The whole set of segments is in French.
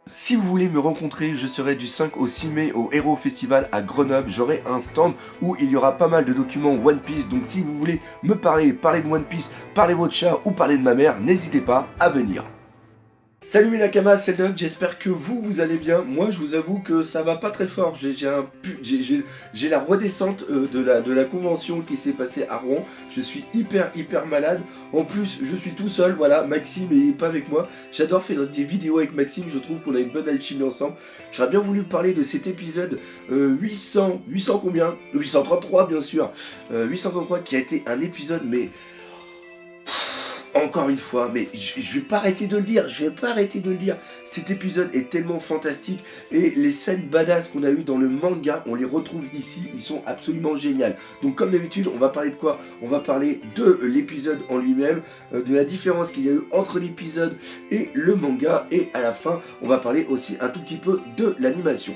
Si vous voulez me rencontrer, je serai du 5 au 6 mai au Hero Festival à Grenoble. J'aurai un stand où il y aura pas mal de documents One Piece. Donc si vous voulez me parler de One Piece, parler de votre chat ou parler de ma mère, n'hésitez pas à venir. Salut mes Nakamas, c'est Doc, j'espère que vous allez bien. Moi je vous avoue que ça va pas très fort. J'ai la redescente de la convention qui s'est passée à Rouen. Je suis hyper malade. En plus je suis tout seul, voilà, Maxime est pas avec moi. J'adore faire des vidéos avec Maxime, je trouve qu'on a une bonne alchimie ensemble. J'aurais bien voulu parler de cet épisode 800 combien 833 bien sûr. 833 qui a été un épisode mais... Encore une fois, mais je vais pas arrêter de le dire, cet épisode est tellement fantastique et les scènes badass qu'on a eues dans le manga, on les retrouve ici, ils sont absolument géniales. Donc comme d'habitude, on va parler de quoi? On va parler de l'épisode en lui-même, de la différence qu'il y a eu entre l'épisode et le manga, et à la fin, on va parler aussi un tout petit peu de l'animation.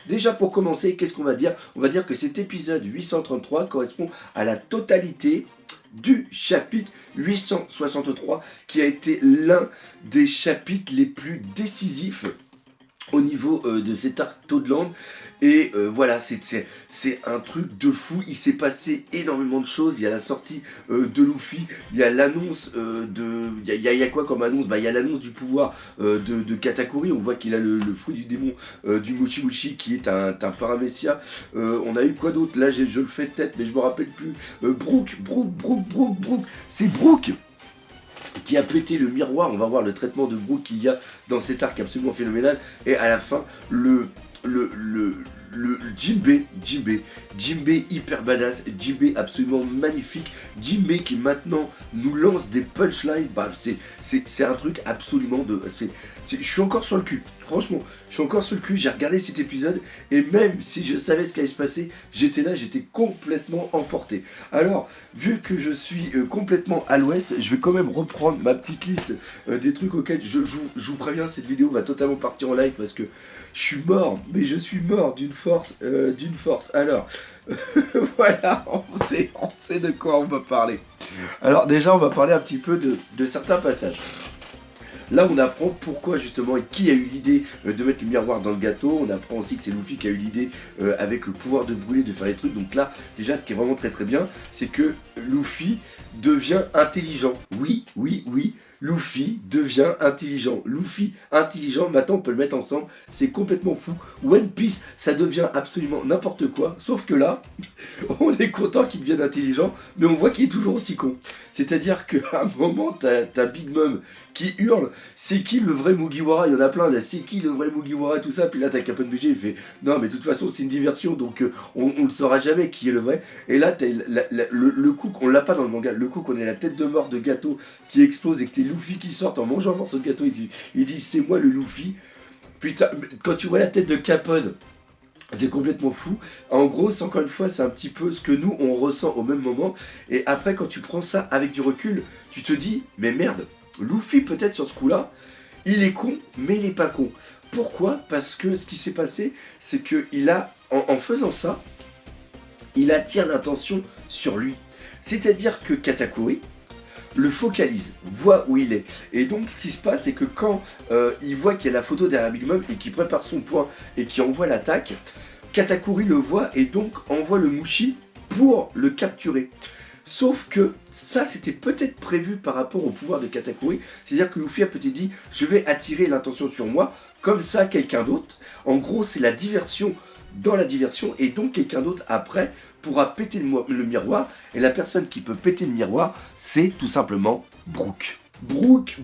Déjà pour commencer, qu'est-ce qu'on va dire? On va dire que cet épisode 833 correspond à la totalité du chapitre 863 qui a été l'un des chapitres les plus décisifs au niveau de cet arc Toadland. Et voilà, c'est un truc de fou. Il s'est passé énormément de choses. Il y a la sortie de Luffy, il y a l'annonce il y a quoi comme annonce? Il y a l'annonce du pouvoir de Katakuri. On voit qu'il a le fruit du démon du Mochi Mochi qui est un Paramecia. On a eu quoi d'autre? Là je le fais de tête mais je me rappelle plus. Brook. C'est Brook qui a pété le miroir. On va voir le traitement de Brook qu'il y a dans cet arc absolument phénoménal. Et à la fin, le Jinbei hyper badass, Jinbei absolument magnifique, Jinbei qui maintenant nous lance des punchlines. C'est un truc absolument de... je suis encore sur le cul, franchement, je suis encore sur le cul. J'ai regardé cet épisode et même si je savais ce qui allait se passer, j'étais complètement emporté. Alors, vu que je suis complètement à l'ouest, je vais quand même reprendre ma petite liste des trucs auxquels je vous préviens, cette vidéo va totalement partir en live parce que je suis mort, mais je suis mort d'une force. Alors, voilà, on sait de quoi on va parler. Alors déjà, on va parler un petit peu de certains passages. Là, on apprend pourquoi justement et qui a eu l'idée de mettre le miroir dans le gâteau. On apprend aussi que c'est Luffy qui a eu l'idée avec le pouvoir de brûler, de faire les trucs. Donc là, déjà, ce qui est vraiment très bien, c'est que Luffy devient intelligent. Oui. Luffy devient intelligent. Luffy intelligent, maintenant on peut le mettre ensemble, c'est complètement fou. One Piece, ça devient absolument n'importe quoi, sauf que là, on est content qu'il devienne intelligent, mais on voit qu'il est toujours aussi con. C'est-à-dire qu'à un moment, t'as Big Mom qui hurle, c'est qui le vrai Mugiwara? Il y en a plein là, c'est qui le vrai Mugiwara, tout ça, puis là t'as Captain BG, il fait, non mais de toute façon c'est une diversion, donc on ne saura jamais qui est le vrai. Et là, t'as le coup, on l'a pas dans le manga, le coup qu'on est la tête de mort de gâteau qui explose et que t'es Luffy qui sort en mangeant un morceau de gâteau, il dit c'est moi le Luffy. Putain, quand tu vois la tête de Capone, c'est complètement fou. En gros, encore une fois, c'est un petit peu ce que nous on ressent au même moment. Et après, quand tu prends ça avec du recul, tu te dis mais merde, Luffy peut-être sur ce coup-là, il est con, mais il est pas con. Pourquoi? Parce que ce qui s'est passé, c'est que il a, en faisant ça, il attire l'attention sur lui. C'est-à-dire que Katakuri le focalise, voit où il est. Et donc ce qui se passe, c'est que quand il voit qu'il y a la photo derrière Big Mom et qu'il prépare son point et qu'il envoie l'attaque, Katakuri le voit et donc envoie le Mushi pour le capturer. Sauf que ça, c'était peut-être prévu par rapport au pouvoir de Katakuri. C'est-à-dire que Luffy a peut-être dit, je vais attirer l'attention sur moi, comme ça quelqu'un d'autre. En gros, c'est la diversion dans la diversion, et donc quelqu'un d'autre après pourra péter le miroir, et la personne qui peut péter le miroir, c'est tout simplement Brook. Brook.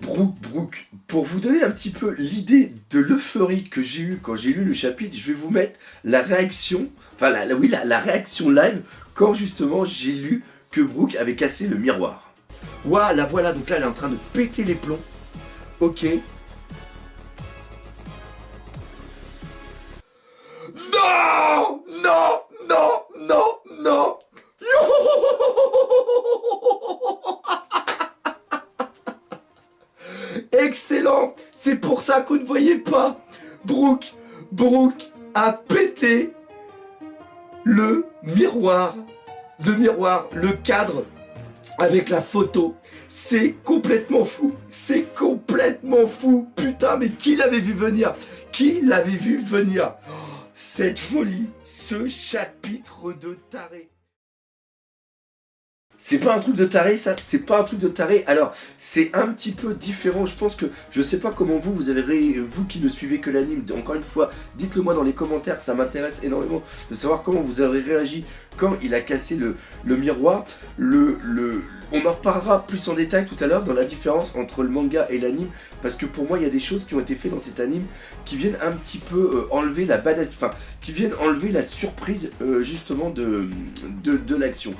Pour vous donner un petit peu l'idée de l'euphorie que j'ai eue quand j'ai lu le chapitre, je vais vous mettre la réaction, la réaction live quand justement j'ai lu que Brook avait cassé le miroir. Waouh, la voilà, donc là elle est en train de péter les plombs. Ok. Non. Excellent. C'est pour ça qu'on ne voyait pas. Brook a pété le miroir, le cadre avec la photo. C'est complètement fou. C'est complètement fou. Putain, mais qui l'avait vu venir? Qui l'avait vu venir? Oh, cette folie, ce chapitre de taré. C'est pas un truc de taré, ça? C'est pas un truc de taré. Alors, c'est un petit peu différent. Je pense que, je sais pas comment vous avez, vous qui ne suivez que l'anime, encore une fois, dites-le moi dans les commentaires, ça m'intéresse énormément de savoir comment vous avez réagi quand il a cassé le miroir. On en reparlera plus en détail tout à l'heure dans la différence entre le manga et l'anime, parce que pour moi, il y a des choses qui ont été faites dans cet anime qui viennent un petit peu enlever la badass, enfin, qui viennent enlever la surprise justement de l'action.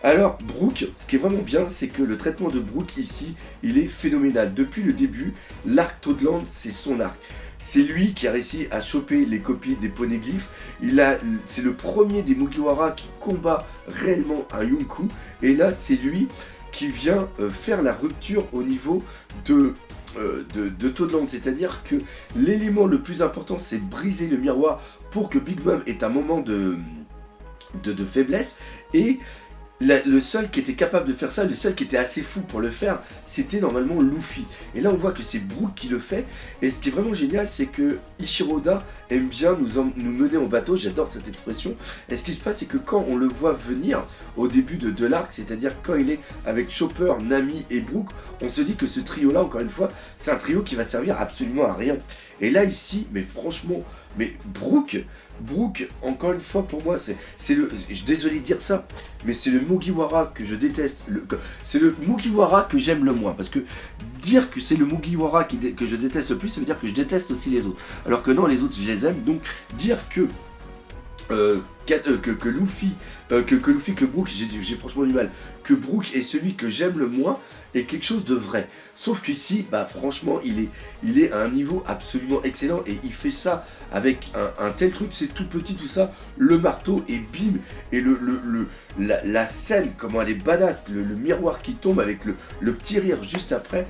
Alors, Brook, ce qui est vraiment bien, c'est que le traitement de Brook ici, il est phénoménal. Depuis le début, l'arc Toadland, c'est son arc. C'est lui qui a réussi à choper les copies des poneglyphes. C'est le premier des Mugiwara qui combat réellement un Yonkou. Et là, c'est lui qui vient faire la rupture au niveau de Toadland, c'est-à-dire que l'élément le plus important, c'est briser le miroir pour que Big Mom ait un moment de faiblesse. Et le seul qui était capable de faire ça, le seul qui était assez fou pour le faire, c'était normalement Luffy. Et là on voit que c'est Brook qui le fait. Et ce qui est vraiment génial, c'est que Ichiro Oda aime bien nous mener en bateau, j'adore cette expression. Et ce qui se passe, c'est que quand on le voit venir au début de l'arc, c'est-à-dire quand il est avec Chopper, Nami et Brook, on se dit que ce trio-là, encore une fois, c'est un trio qui va servir absolument à rien. Et là ici, mais franchement, mais Brook, encore une fois pour moi, c'est le, je suis désolé de dire ça, mais c'est le Mugiwara que je déteste, c'est le Mugiwara que j'aime le moins, parce que dire que c'est le Mugiwara que je déteste le plus, ça veut dire que je déteste aussi les autres, alors que non, les autres je les aime, donc dire que Brook, j'ai franchement du mal, que Brook est celui que j'aime le moins, est quelque chose de vrai. Sauf qu'ici, bah franchement, il est à un niveau absolument excellent, et il fait ça avec un tel truc, c'est tout petit tout ça, le marteau, et bim, et la scène, comment elle est badass, le miroir qui tombe avec le petit rire juste après.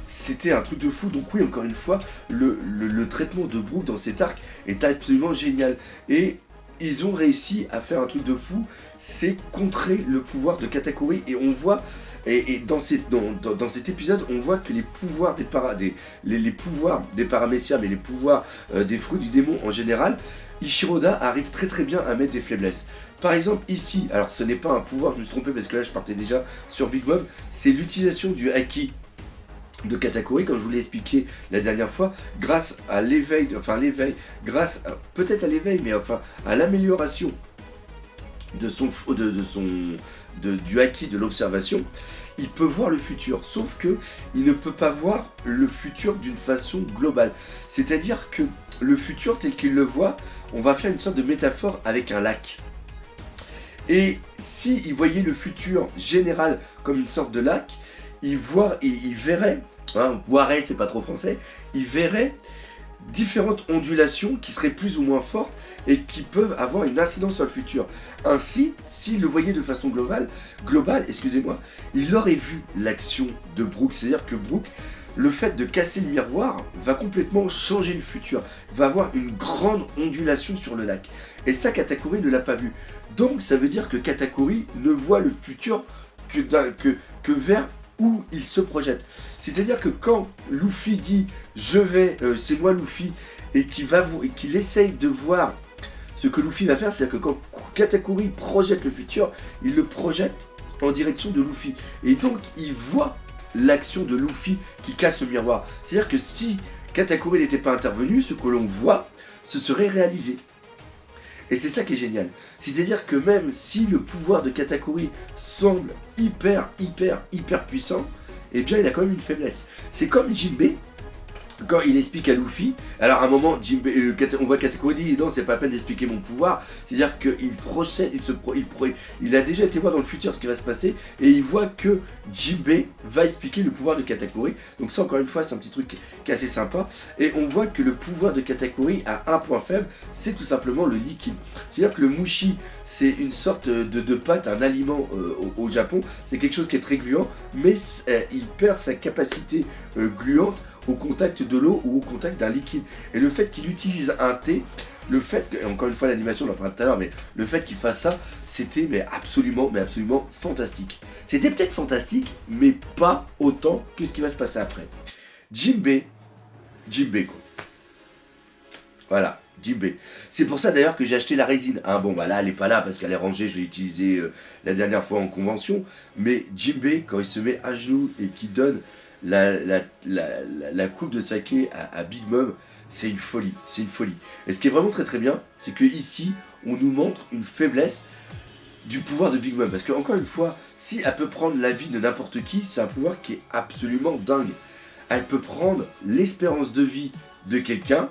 C'était un truc de fou, donc oui, encore une fois, le traitement de Brook dans cet arc est absolument génial. Et ils ont réussi à faire un truc de fou, c'est contrer le pouvoir de Katakuri. Et on voit, et dans cet épisode, on voit que les pouvoirs les pouvoirs des paramécias, mais les pouvoirs des fruits du démon en général, Ichiro Oda arrive très très bien à mettre des faiblesses. Par exemple ici, alors ce n'est pas un pouvoir, je me suis trompé parce que là je partais déjà sur Big Mom, c'est l'utilisation du Haki de Katakuri, comme je vous l'ai expliqué la dernière fois, grâce à l'éveil, grâce peut-être à l'éveil, mais enfin à l'amélioration du Haki de l'observation, il peut voir le futur, sauf que il ne peut pas voir le futur d'une façon globale. C'est-à-dire que le futur tel qu'il le voit, on va faire une sorte de métaphore avec un lac. Et si il voyait le futur général comme une sorte de lac, il verrait, voirait, c'est pas trop français, il verrait différentes ondulations qui seraient plus ou moins fortes et qui peuvent avoir une incidence sur le futur. Ainsi, s'il le voyait de façon globale, il aurait vu l'action de Brook, c'est-à-dire que Brook, le fait de casser le miroir va complètement changer le futur, va avoir une grande ondulation sur le lac. Et ça, Katakuri ne l'a pas vu. Donc ça veut dire que Katakuri ne voit le futur que vers où il se projette. C'est-à-dire que quand Luffy dit « je vais, c'est moi Luffy » et qu'il essaye de voir ce que Luffy va faire, c'est-à-dire que quand Katakuri projette le futur, il le projette en direction de Luffy. Et donc il voit l'action de Luffy qui casse le miroir. C'est-à-dire que si Katakuri n'était pas intervenu, ce que l'on voit, ce serait réalisé. Et c'est ça qui est génial. C'est-à-dire que même si le pouvoir de Katakuri semble hyper puissant, eh bien il a quand même une faiblesse. C'est comme Jinbei, quand il explique à Luffy, alors à un moment, on voit Katakuri dit non, c'est pas la peine d'expliquer mon pouvoir, c'est-à-dire qu'il procède, il a déjà été voir dans le futur ce qui va se passer, et il voit que Jinbei va expliquer le pouvoir de Katakuri. Donc ça, encore une fois, c'est un petit truc qui est assez sympa, et on voit que le pouvoir de Katakuri a un point faible, c'est tout simplement le liquide. C'est-à-dire que le mushi, c'est une sorte de pâte, un aliment au Japon, c'est quelque chose qui est très gluant, mais il perd sa capacité gluante au contact de l'eau ou au contact d'un liquide. Et le fait qu'il utilise un thé, le fait que, encore une fois l'animation, on en parlait tout à l'heure, mais le fait qu'il fasse ça, c'était absolument fantastique. C'était peut-être fantastique, mais pas autant que ce qui va se passer après. Jinbei quoi. Voilà, Jinbei. C'est pour ça d'ailleurs que j'ai acheté la résine. Hein, bon, bah là, elle est pas là parce qu'elle est rangée, je l'ai utilisée la dernière fois en convention. Mais Jinbei, quand il se met à genoux et qu'il donne la coupe de saké à Big Mom, c'est une folie, c'est une folie. Et ce qui est vraiment très très bien, c'est que ici, on nous montre une faiblesse du pouvoir de Big Mom. Parce que encore une fois, si elle peut prendre la vie de n'importe qui, c'est un pouvoir qui est absolument dingue. Elle peut prendre l'espérance de vie de quelqu'un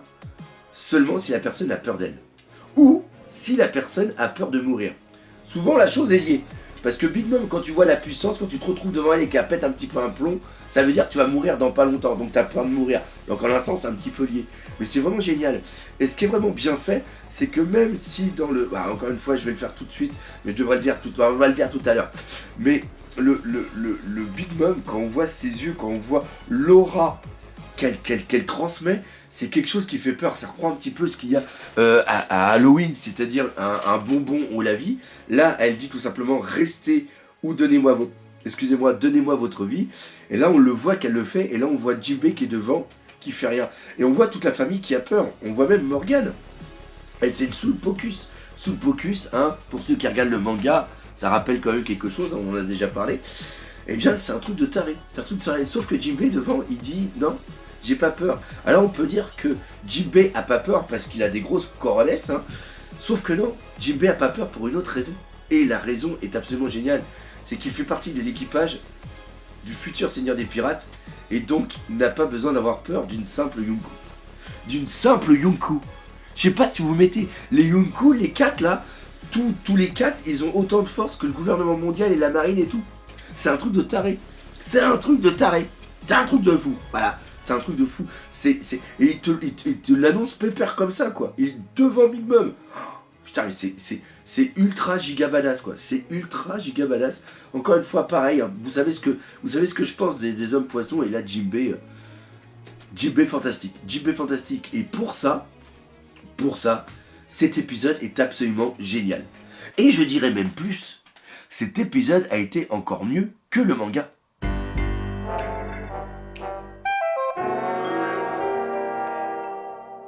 seulement si la personne a peur d'elle. Ou si la personne a peur de mourir. Souvent la chose est liée. Parce que Big Mom, quand tu vois la puissance, quand tu te retrouves devant elle et qu'elle pète un petit peu un plomb, ça veut dire que tu vas mourir dans pas longtemps, donc tu as peur de mourir. Donc en un sens, c'est un petit peu lié. Mais c'est vraiment génial. Et ce qui est vraiment bien fait, c'est que même si dans le... Bah, encore une fois, je vais le faire tout de suite, mais je devrais le dire on va le dire tout à l'heure. Mais le Big Mom, quand on voit ses yeux, quand on voit l'aura qu'elle transmet, c'est quelque chose qui fait peur. Ça reprend un petit peu ce qu'il y a à Halloween, c'est-à-dire un bonbon ou la vie. Là, elle dit tout simplement restez ou donnez-moi votre vie. Et là, on le voit qu'elle le fait. Et là, on voit Jinbei qui est devant, qui fait rien. Et on voit toute la famille qui a peur. On voit même Morgane. Elle, c'est sous le pocus. Sous le pocus, hein, pour ceux qui regardent le manga, ça rappelle quand même quelque chose, on en a déjà parlé. Eh bien, c'est un truc de taré. C'est un truc de taré. Sauf que Jinbei, devant, il dit non. J'ai pas peur. Alors on peut dire que Jinbei a pas peur parce qu'il a des grosses coronets, hein. Sauf que non, Jinbei a pas peur pour une autre raison. Et la raison est absolument géniale. C'est qu'il fait partie de l'équipage du futur seigneur des pirates. Et donc n'a pas besoin d'avoir peur d'une simple Yonko. D'une simple Yonko. Je sais pas si vous mettez les Yonko, les 4 là, tous les 4, ils ont autant de force que le gouvernement mondial et la marine et tout. C'est un truc de taré. C'est un truc de taré. C'est un truc de fou. Voilà. C'est un truc de fou. Et il te l'annonce pépère comme ça, quoi. Il est devant Big Mom. Oh, putain, mais c'est ultra giga badass, quoi. C'est ultra giga badass. Encore une fois, pareil. Hein, vous savez ce que je pense des hommes poissons. Et là, Jinbei fantastique. Jinbei fantastique. Et pour ça, cet épisode est absolument génial. Et je dirais même plus. Cet épisode a été encore mieux que le manga.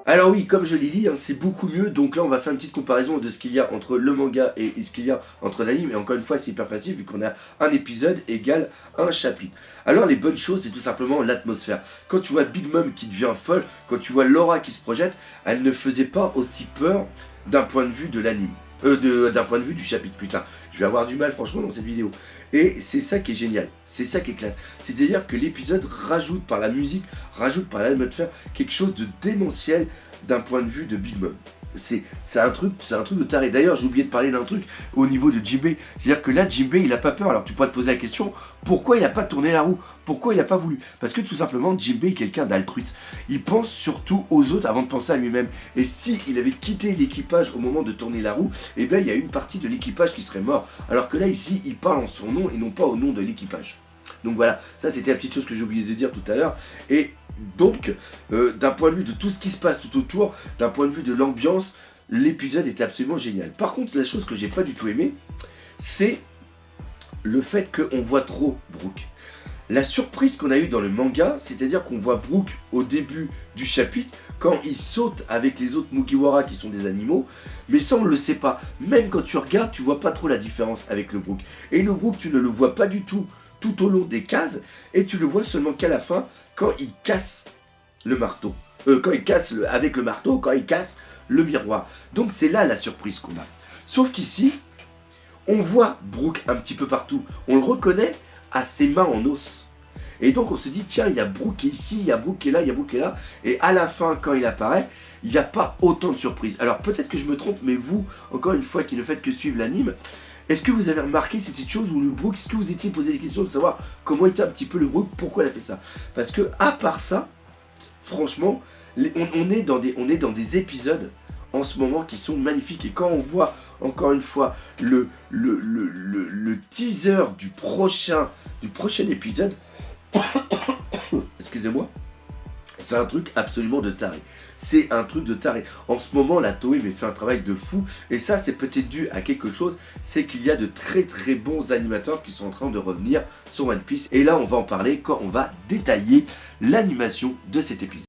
Alors oui, comme je l'ai dit, hein, c'est beaucoup mieux. Donc là, on va faire une petite comparaison de ce qu'il y a entre le manga et ce qu'il y a entre l'anime. Et encore une fois, c'est hyper facile vu qu'on a un épisode égale un chapitre. Alors les bonnes choses, c'est tout simplement l'atmosphère. Quand tu vois Big Mom qui devient folle, quand tu vois Laura qui se projette, elle ne faisait pas aussi peur d'un point de vue de l'anime. D'un point de vue du chapitre, putain. Je vais avoir du mal franchement dans cette vidéo. Et c'est ça qui est génial, c'est ça qui est classe. C'est-à-dire que l'épisode rajoute par la musique, rajoute par l'atmosphère quelque chose de démentiel d'un point de vue de Big Mom. C'est un truc de taré. D'ailleurs, j'ai oublié de parler d'un truc au niveau de Jinbei. C'est-à-dire que là, Jinbei, il a pas peur. Alors tu pourrais te poser la question, pourquoi il a pas tourné la roue? Pourquoi il a pas voulu? Parce que tout simplement, Jinbei est quelqu'un d'altruiste. Il pense surtout aux autres avant de penser à lui-même. Et si il avait quitté l'équipage au moment de tourner la roue, eh bien, il y a une partie de l'équipage qui serait mort. Alors que là, ici, il parle en son nom et non pas au nom de l'équipage. Donc voilà, ça c'était la petite chose que j'ai oublié de dire tout à l'heure. Et donc, d'un point de vue de tout ce qui se passe tout autour, d'un point de vue de l'ambiance, l'épisode était absolument génial. Par contre, la chose que j'ai pas du tout aimé, c'est le fait qu'on voit trop Brook. La surprise qu'on a eue dans le manga, c'est-à-dire qu'on voit Brook au début du chapitre, quand il saute avec les autres Mugiwara qui sont des animaux, mais ça on le sait pas. Même quand tu regardes, tu vois pas trop la différence avec le Brook. Et le Brook, tu ne le vois pas du tout au long des cases, et tu le vois seulement qu'à la fin, quand il casse le marteau. Quand il casse avec le marteau, quand il casse le miroir. Donc c'est là la surprise qu'on a. Sauf qu'ici, on voit Brook un petit peu partout. On le reconnaît à ses mains en os. Et donc on se dit, tiens, il y a Brook qui est ici, il y a Brook qui est là, il y a Brook qui est là. Et à la fin, quand il apparaît, il n'y a pas autant de surprises. Alors peut-être que je me trompe, mais vous, encore une fois, qui ne faites que suivre l'anime, est-ce que vous avez remarqué ces petites choses où le Brook, est-ce que vous étiez posé des questions de savoir comment était un petit peu le Brook, pourquoi il a fait ça? Parce que à part ça, franchement, on est dans des épisodes en ce moment qui sont magnifiques. Et quand on voit encore une fois le teaser du prochain épisode, excusez-moi, C'est un truc absolument de taré. C'est un truc de taré. En ce moment, la Toei fait un travail de fou. Et ça, c'est peut-être dû à quelque chose. C'est qu'il y a de très très bons animateurs qui sont en train de revenir sur One Piece. Et là, on va en parler quand on va détailler l'animation de cet épisode.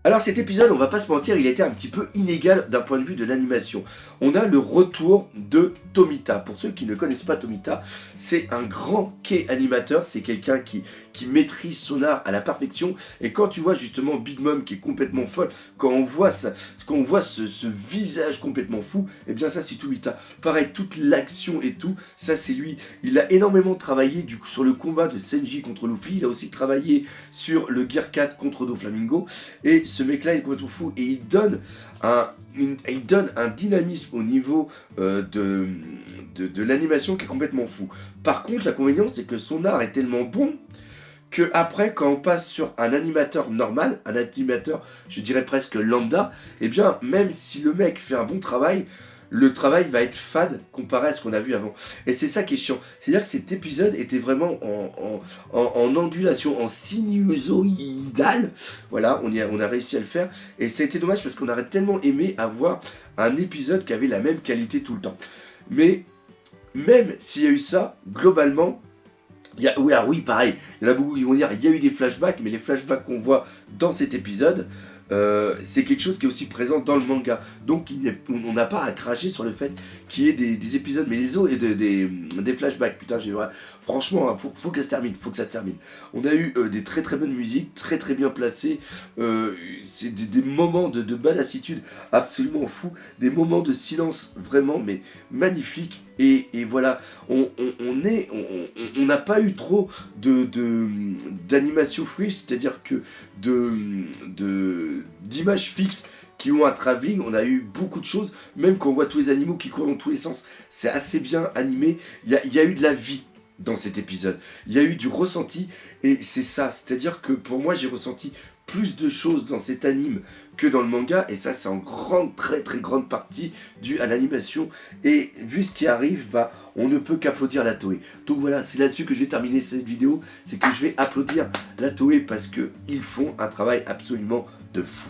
Alors cet épisode, on va pas se mentir, il a été un petit peu inégal d'un point de vue de l'animation. On a le retour de Tomita. Pour ceux qui ne connaissent pas Tomita, c'est un grand quai animateur, c'est quelqu'un qui maîtrise son art à la perfection. Et quand tu vois justement Big Mom qui est complètement folle, quand on voit ça, ce visage complètement fou, et bien ça c'est Tomita. Pareil, toute l'action et tout, ça c'est lui. Il a énormément travaillé sur le combat de Senji contre Luffy, il a aussi travaillé sur le Gear 4 contre Doflamingo, et ce mec-là il est complètement fou et il donne un dynamisme au niveau de l'animation qui est complètement fou. Par contre, l'inconvénient c'est que son art est tellement bon que après, quand on passe sur un animateur normal, un animateur, je dirais presque lambda, eh bien, même si le mec fait un bon travail, le travail va être fade comparé à ce qu'on a vu avant. Et c'est ça qui est chiant. C'est-à-dire que cet épisode était vraiment en ondulation, en sinusoïdal. Voilà, on a réussi à le faire. Et ça a été dommage parce qu'on aurait tellement aimé avoir un épisode qui avait la même qualité tout le temps. Mais même s'il y a eu ça, globalement, oui, pareil, il y en a beaucoup qui vont dire il y a eu des flashbacks, mais les flashbacks qu'on voit dans cet épisode, c'est quelque chose qui est aussi présent dans le manga. Donc on n'a pas à cracher sur le fait qu'il y ait des épisodes, mais des flashbacks. Putain, franchement, hein, faut que ça se termine, On a eu des très très bonnes musiques, très très bien placées. C'est des moments de badassitude absolument fous, des moments de silence vraiment mais magnifiques. Et voilà, on n'a pas eu trop d'animation fluide, c'est-à-dire que d'images fixes qui ont un travelling, on a eu beaucoup de choses, même quand on voit tous les animaux qui courent dans tous les sens, c'est assez bien animé, il y a eu de la vie dans cet épisode, il y a eu du ressenti, et c'est ça, c'est-à-dire que pour moi j'ai ressenti plus de choses dans cet anime que dans le manga, et ça c'est en très très grande partie dû à l'animation, et vu ce qui arrive, on ne peut qu'applaudir la Toei. Donc voilà, c'est là-dessus que je vais terminer cette vidéo, c'est que je vais applaudir la Toei parce qu'ils font un travail absolument de fou.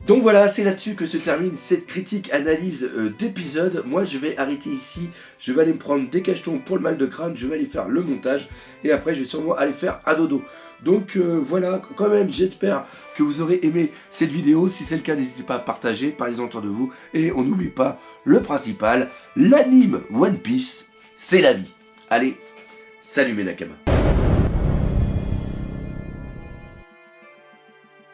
Donc voilà, c'est là-dessus que se termine cette critique analyse d'épisode. Moi je vais arrêter ici, je vais aller me prendre des cachetons pour le mal de crâne, je vais aller faire le montage et après je vais sûrement aller faire un dodo. Donc voilà, quand même j'espère que vous aurez aimé cette vidéo. Si c'est le cas, n'hésitez pas à partager, parlez-en autour de vous. Et on n'oublie pas le principal, l'anime One Piece, c'est la vie. Allez, salut mes Nakama.